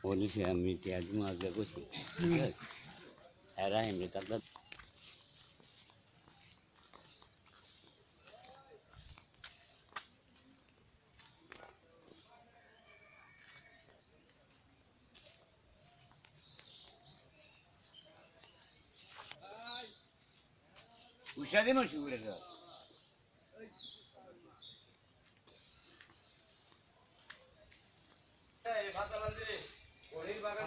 বলেছি আমি পেঁয়াজ মাছ করছি এরা এমনি তাদের উষাদি মাসি করে বাগান